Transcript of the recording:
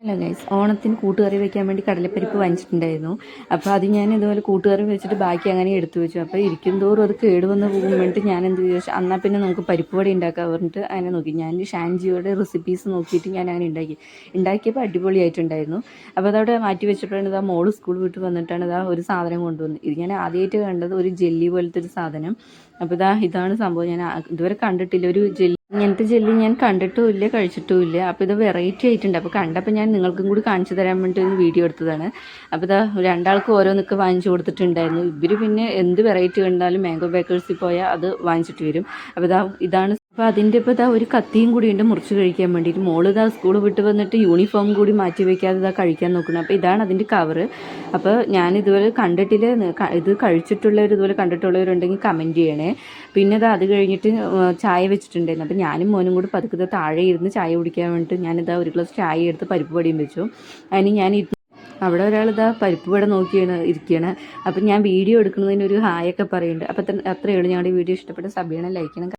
അല്ല ഗൈസ്, ഓണത്തിന് കൂട്ടുകറി വെക്കാൻ വേണ്ടി കടലപ്പരിപ്പ് വാങ്ങിച്ചിട്ടുണ്ടായിരുന്നു. അപ്പോൾ അത് ഞാൻ ഇതുപോലെ കൂട്ടുകറി വെച്ചിട്ട് ബാക്കി അങ്ങനെ എടുത്തു വെച്ചു. അപ്പോൾ ഇരിക്കും തോറും അത് കേടുവന്ന് പോകും വേണ്ടിയിട്ട് ഞാൻ എന്ത് ചോദിച്ചു, എന്നാൽ പിന്നെ നമുക്ക് പരിപ്പ് വട ഉണ്ടാക്കാൻ പറഞ്ഞിട്ട് അങ്ങനെ നോക്കി. ഞാൻ ഷാൻജിയുടെ റെസിപ്പീസ് നോക്കിയിട്ട് ഞാൻ അങ്ങനെ ഉണ്ടാക്കിയപ്പോൾ അടിപൊളിയായിട്ടുണ്ടായിരുന്നു. അപ്പോൾ അതവിടെ മാറ്റി വെച്ചപ്പോഴാണ് ഇതാ മോള് സ്കൂൾ വിട്ട് വന്നിട്ടാണ് ഇതാ ഒരു സാധനം കൊണ്ടുവന്നത്. ഇത് ഞാൻ ആദ്യമായിട്ട് കണ്ടത് ഒരു ജെല്ലി പോലത്തെ ഒരു സാധനം. അപ്പോൾ ഇതാണ് സംഭവം. ഞാൻ ഇതുവരെ കണ്ടിട്ടില്ല ഒരു ജെല്ലി. ഇങ്ങനത്തെ ജെല്ലി ഞാൻ കണ്ടിട്ടുമില്ല, കഴിച്ചിട്ടുമില്ല. അപ്പോൾ ഇത് വെറൈറ്റി ആയിട്ടുണ്ട്. അപ്പോൾ കണ്ടപ്പോൾ ഞാൻ നിങ്ങൾക്കും കൂടി കാണിച്ചു തരാൻ വേണ്ടി ഒരു വീഡിയോ എടുത്തതാണ്. അപ്പോൾ രണ്ടാൾക്കും ഓരോന്നൊക്കെ വാങ്ങിച്ചു കൊടുത്തിട്ടുണ്ടായിരുന്നു. ഇവർ പിന്നെ എന്ത് വെറൈറ്റി കണ്ടാലും മാംഗോ ബേക്കേഴ്സിൽ പോയാൽ അത് വാങ്ങിച്ചിട്ട് വരും. അപ്പോൾ ഇതാണ്. അപ്പോൾ അതിൻ്റെ ഇപ്പോൾ ഒരു കത്തിയും കൂടി ഉണ്ട് മുറിച്ച് കഴിക്കാൻ വേണ്ടിയിട്ട്. മോള് സ്കൂൾ വിട്ട് വന്നിട്ട് യൂണിഫോം കൂടി മാറ്റി വയ്ക്കാതെ കഴിക്കാൻ നോക്കണം. അപ്പോൾ ഇതാണ് അതിൻ്റെ കവറ്. അപ്പോൾ ഞാൻ ഇതുപോലെ കണ്ടിട്ടില്ല. ഇത് കഴിച്ചിട്ടുള്ളവർ ഇതുപോലെ കണ്ടിട്ടുള്ളവരുണ്ടെങ്കിൽ കമൻറ്റ് ചെയ്യണേ. പിന്നെ അത് കഴിഞ്ഞിട്ട് ചായ വെച്ചിട്ടുണ്ടായിരുന്നു. അപ്പോൾ ഞാനും മോനും കൂടി പതുക്കെ താഴെ ഇരുന്ന് ചായ കുടിക്കാൻ വേണ്ടിയിട്ട് ഞാനിതാ ഒരു ഗ്ലാസ് ചായ എടുത്ത് പരിപ്പ് വടയും വെച്ചു. അതിന് ഞാൻ അവിടെ ഒരാൾ പരിപ്പ് വട ഇരിക്കുകയാണ്. അപ്പം ഞാൻ വീഡിയോ എടുക്കുന്നതിന് ഒരു ഹായൊക്കെ പറയുന്നുണ്ട്. അപ്പം അത്രയേ ഉള്ളൂ. ഞങ്ങളുടെ വീഡിയോ ഇഷ്ടപ്പെട്ട സബീണ ലൈക്ക് ചെയ്യണം.